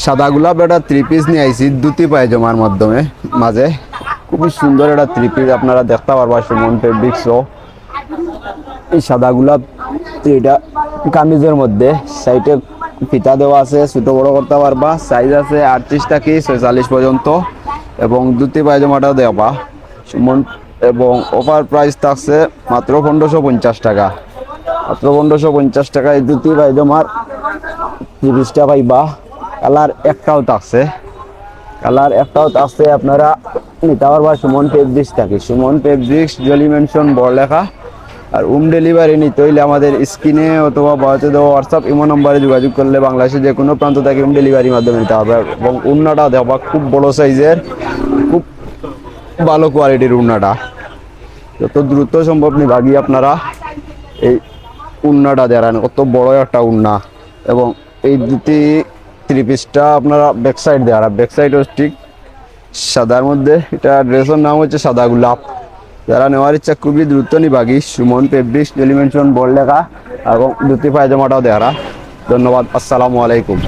সাদা গোলাপ একটা 3 পিস নিয়ে আইছি দুটি পায়জামার মাধ্যমে মাঝে খুবই সুন্দর একটা 3 পিস আপনারা দেখতে পারবা সুমন ফেব্রিক্সও। এই সাদা গোলাপ এটা কামিজের মধ্যে সাইডে ফিতা দেওয়া আছে, ছোট বড় করতে পারবা। সাইজ আছে 38 থেকে 46 পর্যন্ত এবং দুটি পায়জামাটাও দেওয়া সুমন। এবং অফার প্রাইস থাকছে মাত্র 1550 টাকা। মাত্র 1550 টাকায় দুটি পায়জামার 30টা পাইবা। কালার একটাও থাকছে, আপনারা নিতে পারবা সুমন ফেব্রিক্স থেকে। সুমন ফেব্রিক্স জলি মেনশন বড় লেখা। আর হোম ডেলিভারি নিতে হইলে আমাদের স্ক্রিনে অথবা বাড়িতে দেওয়া হোয়াটসঅ্যাপ ইমো নম্বরে যোগাযোগ করলে বাংলাদেশের যে কোনো প্রান্ত থেকে হোম ডেলিভারির মাধ্যমে নিতে হবে। এবং উন্নাটা দেওয়া খুব বড় সাইজের, খুব ভালো কোয়ালিটির উন্নাটা। যত দ্রুত সম্ভব নিবাগি আপনারা এই উন্নাটা দেখান, কত বড় একটা উন্না। এবং এই দুটি 3 পিসটা আপনারা ব্যাক সাইড দেওয়া, ব্যাক সাইডও ঠিক সাদার মধ্যে। এটা ড্রেসের নাম হচ্ছে সাদা গোলাপ। যারা নেওয়ার ইচ্ছা খুবই দ্রুত নিবাগি সুমন ফেব্রিক্স জলি মেনশন বড় লেখা এবং দুটি পায়জামাটাও দেখারা। ধন্যবাদ, আসসালামু আলাইকুম।